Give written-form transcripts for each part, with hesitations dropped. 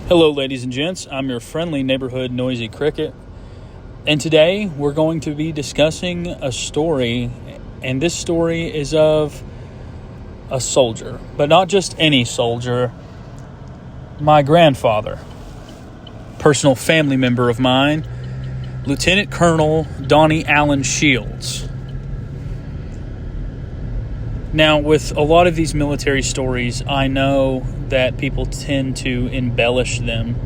Hello, ladies and gents. I'm your friendly neighborhood noisy cricket. And today we're going to be discussing a story. And this story is of a soldier, but not just any soldier. My grandfather, personal family member of mine, Lieutenant Colonel Donnie Allen Shields. Now, with a lot of these military stories, I know that people tend to embellish them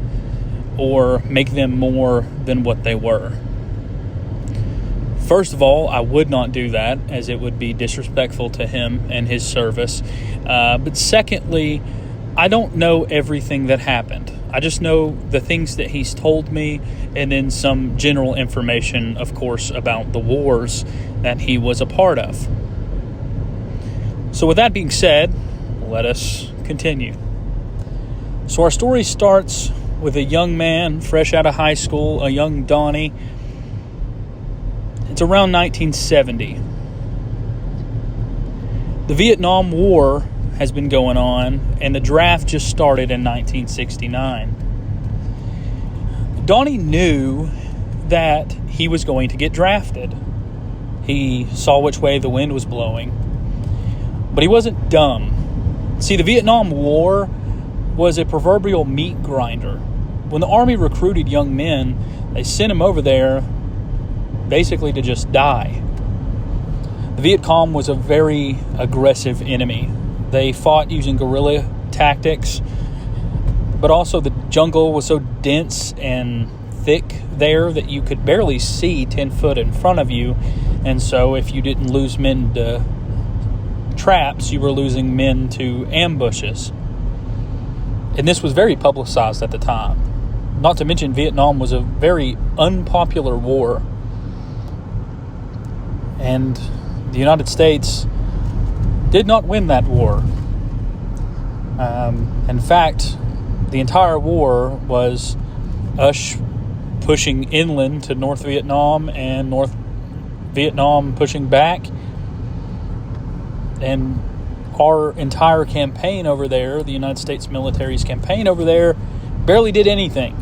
or make them more than what they were. First of all, I would not do that, as it would be disrespectful to him and his service. But secondly, I don't know everything that happened. I just know the things that he's told me, and then some general information, of course, about the wars that he was a part of. So with that being said, let us continue. So our story starts with a young man fresh out of high school, a young Donnie. It's around 1970. The Vietnam War has been going on, and the draft just started in 1969. Donnie knew that he was going to get drafted. He saw which way the wind was blowing. But he wasn't dumb. See, the Vietnam War was a proverbial meat grinder. When the Army recruited young men, they sent them over there basically to just die. The Viet Cong was a very aggressive enemy. They fought using guerrilla tactics, but also the jungle was so dense and thick there that you could barely see 10 foot in front of you. And so if you didn't lose men to traps, you were losing men to ambushes. And this was very publicized at the time. Not to mention, Vietnam was a very unpopular war. And the United States did not win that war. In fact, the entire war was us pushing inland to North Vietnam and North Vietnam pushing back. And our entire campaign over there, the United States military's campaign over there, barely did anything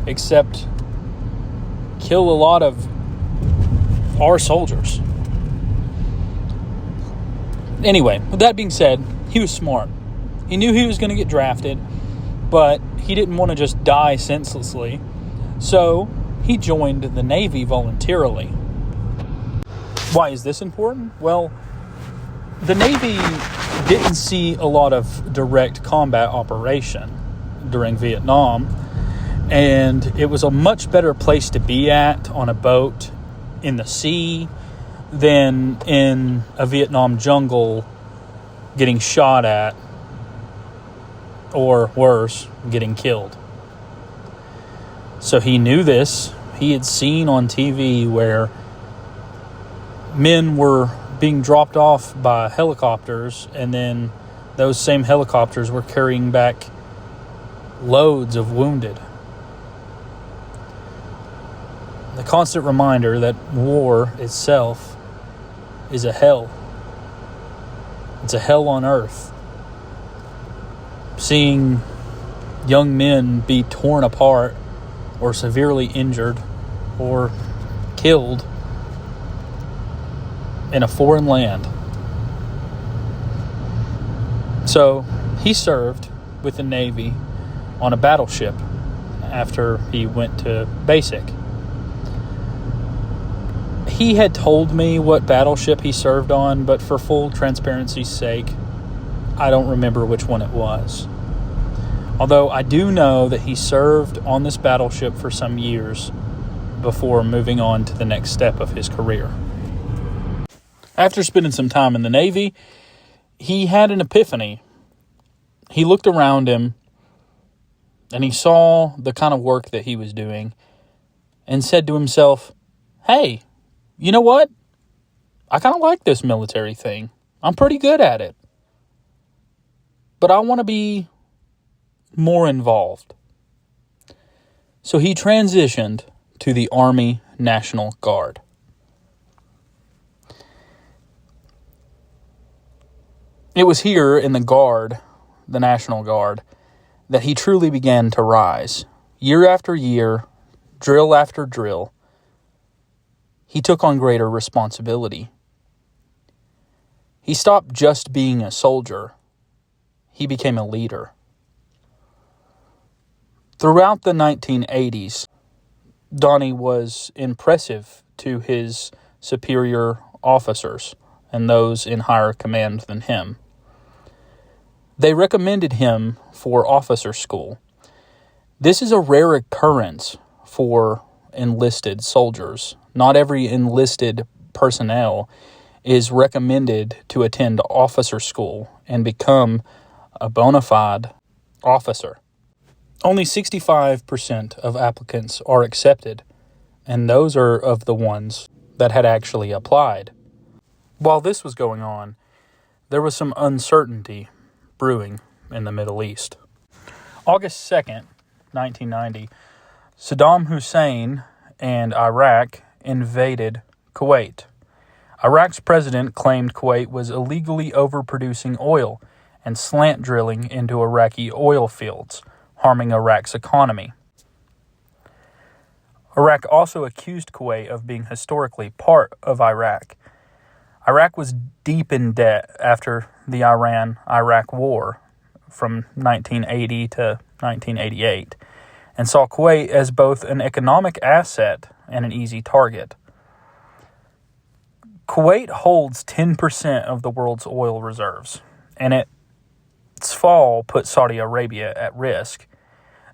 except kill a lot of our soldiers. Anyway, with that being said, he was smart. He knew he was going to get drafted, but he didn't want to just die senselessly. So he joined the Navy voluntarily. Why is this important? Well, the Navy didn't see a lot of direct combat operation during Vietnam, and it was a much better place to be at on a boat in the sea than in a Vietnam jungle getting shot at, or worse, getting killed. So he knew this. He had seen on TV where men were being dropped off by helicopters, and then those same helicopters were carrying back loads of wounded. The constant reminder that war itself is a hell. It's a hell on earth. Seeing young men be torn apart or severely injured or killed in a foreign land. So he served with the Navy on a battleship after he went to basic. He had told me what battleship he served on, but for full transparency's sake, I don't remember which one it was. Although I do know that he served on this battleship for some years before moving on to the next step of his career. After spending some time in the Navy, he had an epiphany. He looked around him and he saw the kind of work that he was doing and said to himself, hey, you know what? I kind of like this military thing. I'm pretty good at it. But I want to be more involved. So he transitioned to the Army National Guard. It was here in the Guard, the National Guard, that he truly began to rise. Year after year, drill after drill, he took on greater responsibility. He stopped just being a soldier. He became a leader. Throughout the 1980s, Donnie was impressive to his superior officers and those in higher command than him. They recommended him for officer school. This is a rare occurrence for enlisted soldiers. Not every enlisted personnel is recommended to attend officer school and become a bona fide officer. Only 65% of applicants are accepted, and those are of the ones that had actually applied. While this was going on, there was some uncertainty brewing in the Middle East. August 2nd, 1990, Saddam Hussein and Iraq invaded Kuwait. Iraq's president claimed Kuwait was illegally overproducing oil and slant drilling into Iraqi oil fields, harming Iraq's economy. Iraq also accused Kuwait of being historically part of Iraq. Iraq was deep in debt after the Iran-Iraq War from 1980 to 1988, and saw Kuwait as both an economic asset and an easy target. Kuwait holds 10% of the world's oil reserves, and its fall put Saudi Arabia at risk.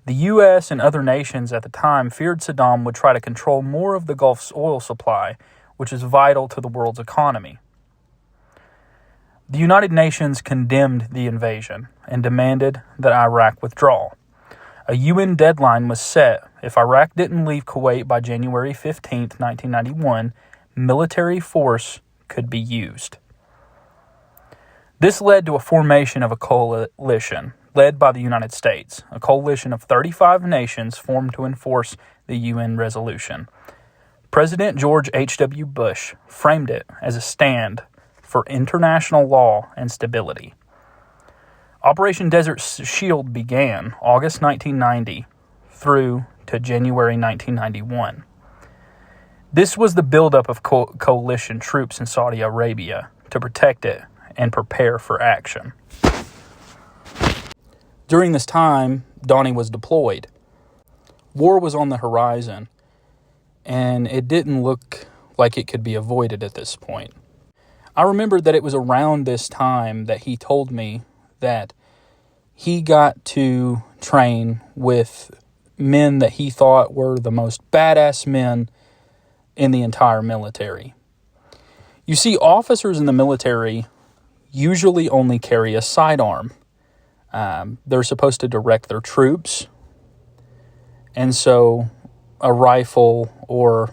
The U.S. and other nations at the time feared Saddam would try to control more of the Gulf's oil supply, which is vital to the world's economy. The United Nations condemned the invasion and demanded that Iraq withdraw. A UN deadline was set. If Iraq didn't leave Kuwait by January 15, 1991, military force could be used. This led to a formation of a coalition led by the United States. A coalition of 35 nations formed to enforce the UN resolution. President George H.W. Bush framed it as a stand for international law and stability. Operation Desert Shield began August 1990 through to January 1991. This was the buildup of coalition troops in Saudi Arabia to protect it and prepare for action. During this time, Donnie was deployed. War was on the horizon, and it didn't look like it could be avoided at this point. I remember that it was around this time that he told me that he got to train with men that he thought were the most badass men in the entire military. You see, officers in the military usually only carry a sidearm. They're supposed to direct their troops, and so a rifle or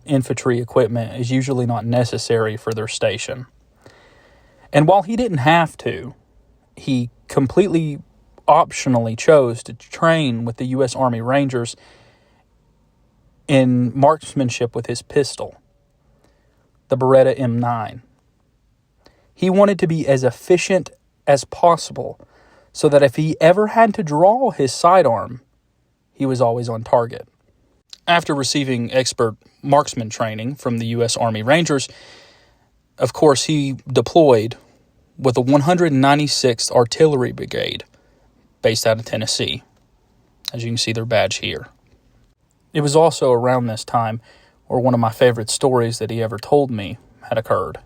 infantry equipment is usually not necessary for their station. And while he didn't have to, he completely optionally chose to train with the U.S. Army Rangers in marksmanship with his pistol, the Beretta M9. He wanted to be as efficient as possible so that if he ever had to draw his sidearm, he was always on target. After receiving expert marksman training from the U.S. Army Rangers, of course, he deployed with the 196th Artillery Brigade, based out of Tennessee. As you can see their badge here. It was also around this time where one of my favorite stories that he ever told me had occurred.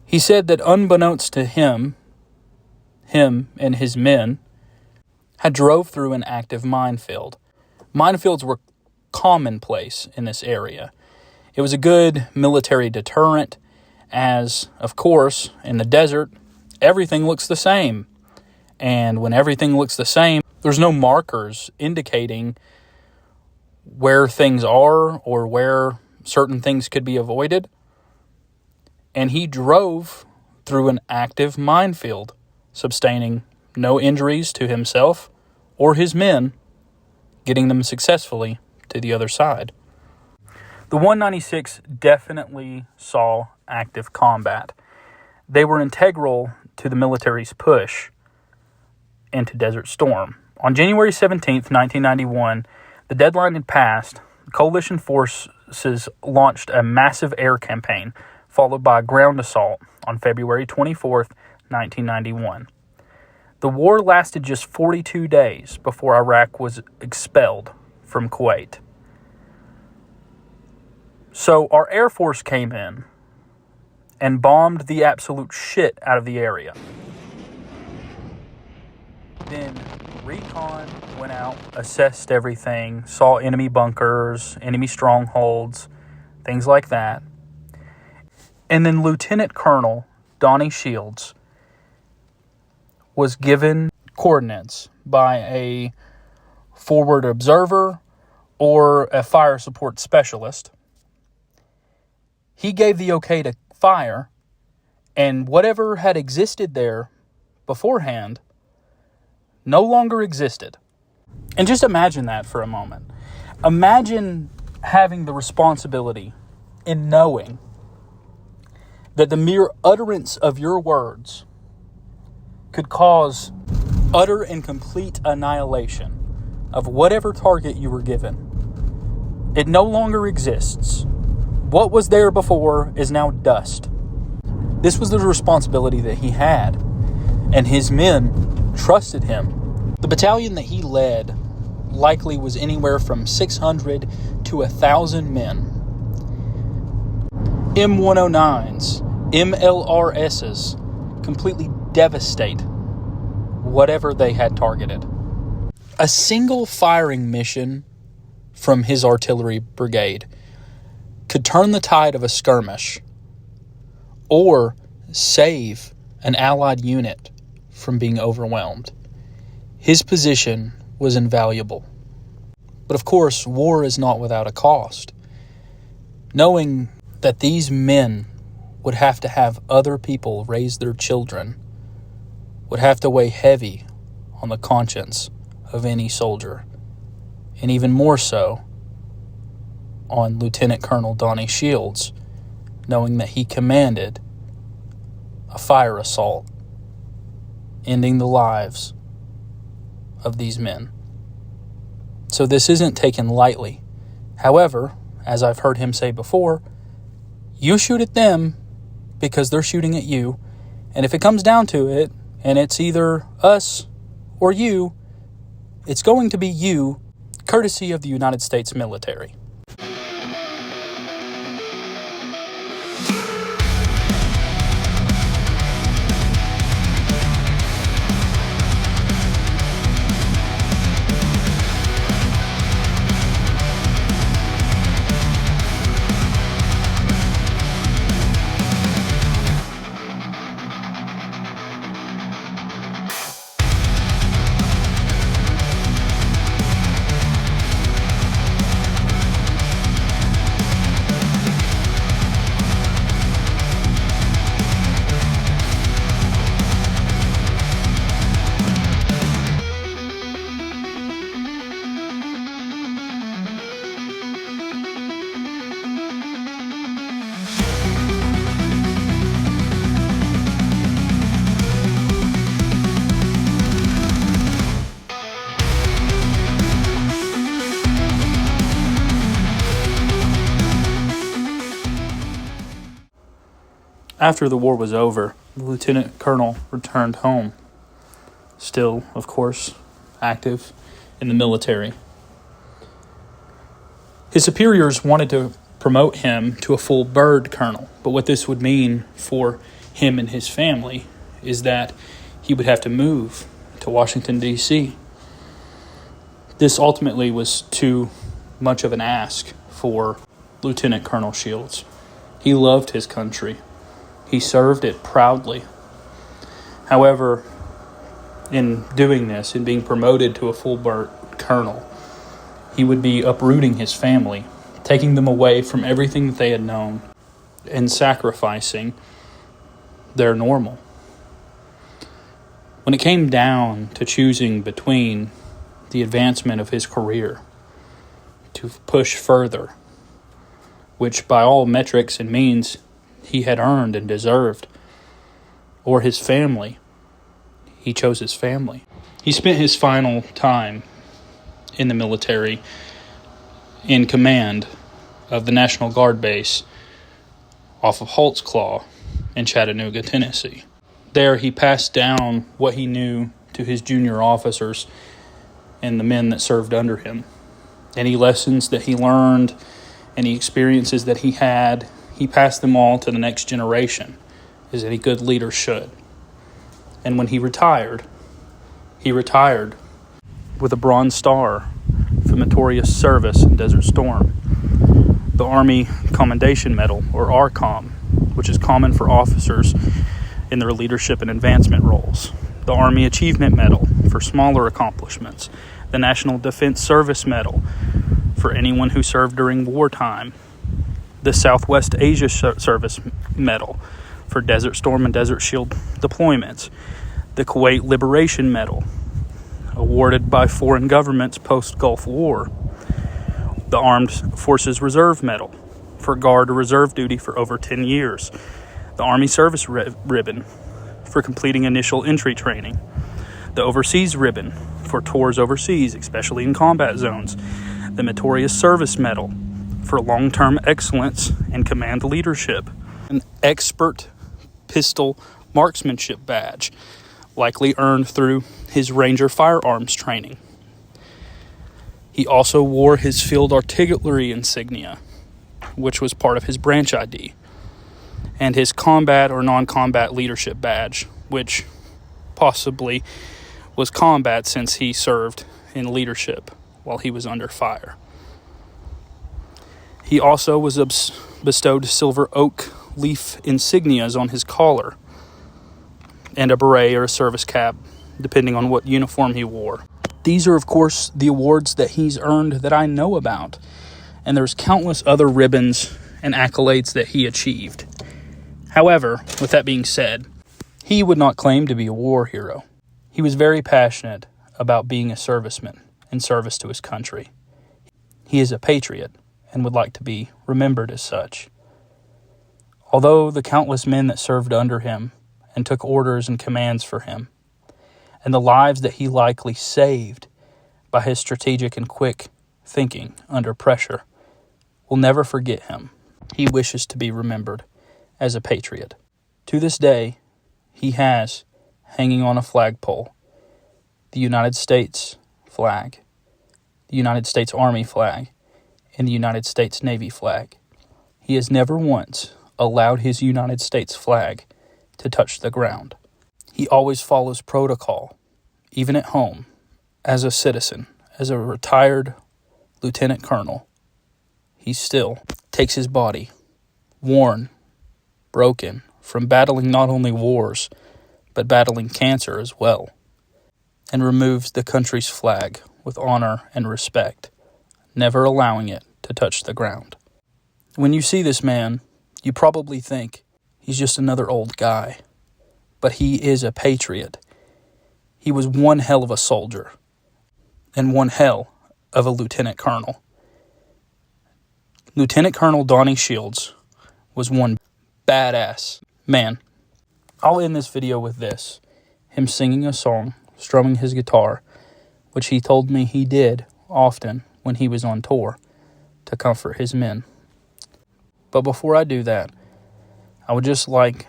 He said that unbeknownst to him and his men had drove through an active minefield. Minefields were commonplace in this area. It was a good military deterrent as, of course, in the desert, everything looks the same. And when everything looks the same, there's no markers indicating where things are or where certain things could be avoided. And he drove through an active minefield, sustaining no injuries to himself or his men, getting them successfully to the other side. The 196 definitely saw active combat. They were integral to the military's push into Desert Storm. On January 17th, 1991, the deadline had passed. Coalition forces launched a massive air campaign, followed by a ground assault on February 24th, 1991. The war lasted just 42 days before Iraq was expelled from Kuwait. So our Air Force came in and bombed the absolute shit out of the area. Then recon went out, assessed everything, saw enemy bunkers, enemy strongholds, things like that. And then Lieutenant Colonel Donnie Shields was given coordinates by a forward observer or a fire support specialist. He gave the okay to fire, and whatever had existed there beforehand no longer existed. And just imagine that for a moment. Imagine having the responsibility in knowing that the mere utterance of your words could cause utter and complete annihilation of whatever target you were given. It no longer exists. What was there before is now dust. This was the responsibility that he had, and his men trusted him. The battalion that he led likely was anywhere from 600 to 1,000 men. M109s, MLRSs completely devastate whatever they had targeted. A single firing mission from his artillery brigade could turn the tide of a skirmish or save an Allied unit from being overwhelmed. His position was invaluable. But of course, war is not without a cost. Knowing that these men would have to have other people raise their children would have to weigh heavy on the conscience of any soldier, and even more so on Lieutenant Colonel Donnie Shields, knowing that he commanded a fire assault, ending the lives of these men. So this isn't taken lightly. However, as I've heard him say before, you shoot at them because they're shooting at you, and if it comes down to it, and it's either us or you, it's going to be you, courtesy of the United States military. After the war was over, the lieutenant colonel returned home, still, of course, active in the military. His superiors wanted to promote him to a full bird colonel, but what this would mean for him and his family is that he would have to move to Washington, D.C. This ultimately was too much of an ask for Lieutenant Colonel Shields. He loved his country. He served it proudly. However, in doing this, in being promoted to a full bird colonel, he would be uprooting his family, taking them away from everything that they had known, and sacrificing their normal. When it came down to choosing between the advancement of his career to push further, which by all metrics and means he had earned and deserved, or his family, he chose his family. He spent his final time in the military in command of the National Guard base off of Holtzclaw in Chattanooga, Tennessee. There, he passed down what he knew to his junior officers and the men that served under him. Any lessons that he learned, any experiences that he had, he passed them all to the next generation, as any good leader should. And when he retired with a Bronze Star for meritorious service in Desert Storm, the Army Commendation Medal, or ARCOM, which is common for officers in their leadership and advancement roles, the Army Achievement Medal for smaller accomplishments, the National Defense Service Medal for anyone who served during wartime, the Southwest Asia Service Medal for Desert Storm and Desert Shield deployments, the Kuwait Liberation Medal, awarded by foreign governments post-Gulf War, the Armed Forces Reserve Medal for Guard or Reserve duty for over 10 years, the Army Service Ribbon for completing initial entry training, the Overseas Ribbon for tours overseas, especially in combat zones, the Meritorious Service Medal for long-term excellence and command leadership, an Expert Pistol Marksmanship Badge, likely earned through his Ranger firearms training. He also wore his Field Artillery insignia, which was part of his branch ID, and his Combat or Non-Combat Leadership Badge, which possibly was combat since he served in leadership while he was under fire. He also was bestowed silver oak leaf insignias on his collar and a beret or a service cap, depending on what uniform he wore. These are, of course, the awards that he's earned that I know about, and there's countless other ribbons and accolades that he achieved. However, with that being said, he would not claim to be a war hero. He was very passionate about being a serviceman in service to his country. He is a patriot and would like to be remembered as such. Although the countless men that served under him and took orders and commands for him, and the lives that he likely saved by his strategic and quick thinking under pressure, will never forget him. He wishes to be remembered as a patriot. To this day, he has, hanging on a flagpole, the United States flag, the United States Army flag, and the United States Navy flag. He has never once allowed his United States flag to touch the ground. He always follows protocol, even at home, as a citizen, as a retired lieutenant colonel. He still takes his body, worn, broken, from battling not only wars, but battling cancer as well, and removes the country's flag with honor and respect, never allowing it to touch the ground. When you see this man, you probably think he's just another old guy, but he is a patriot. He was one hell of a soldier, and one hell of a lieutenant colonel. Lieutenant Colonel Donnie Shields was one badass man. I'll end this video with this, him singing a song, strumming his guitar, which he told me he did often when he was on tour to comfort his men. But before I do that, I would just like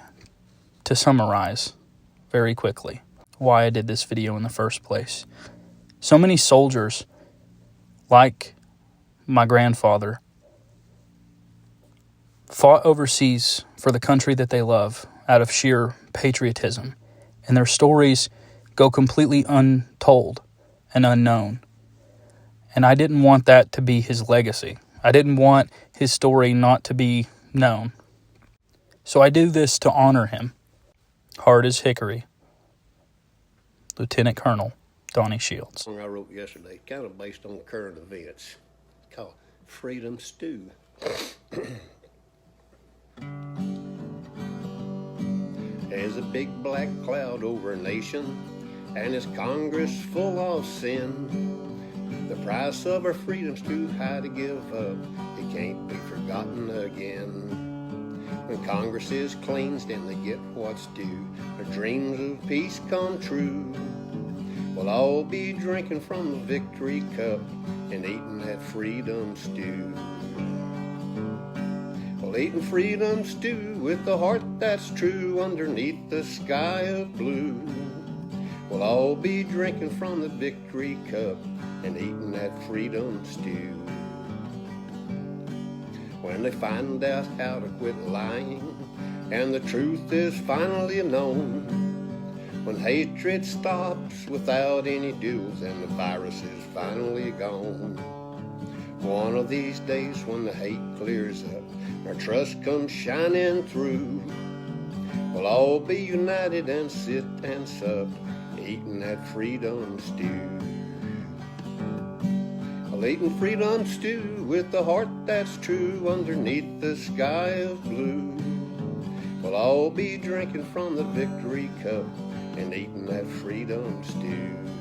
to summarize very quickly why I did this video in the first place. So many soldiers, like my grandfather, fought overseas for the country that they love out of sheer patriotism, and their stories go completely untold and unknown. And I didn't want that to be his legacy. I didn't want his story not to be known. So I do this to honor him. Hard as hickory, Lieutenant Colonel Donnie Shields. I wrote yesterday, kind of based on current events, called Freedom Stew. There's a big black cloud over a nation, and its Congress full of sin. The price of our freedom's too high to give up. It can't be forgotten again. When Congress is cleansed and they get what's due, their dreams of peace come true. We'll all be drinking from the victory cup and eating that freedom stew. Well, eating freedom stew with the heart that's true underneath the sky of blue. We'll all be drinking from the victory cup and eating that freedom stew. When they find out how to quit lying and the truth is finally known, when hatred stops without any duels and the virus is finally gone, one of these days when the hate clears up, our trust comes shining through, we'll all be united and sit and sup, eating that freedom stew. Well, eating freedom stew with the heart that's true underneath the sky of blue. We'll all be drinking from the victory cup and eating that freedom stew.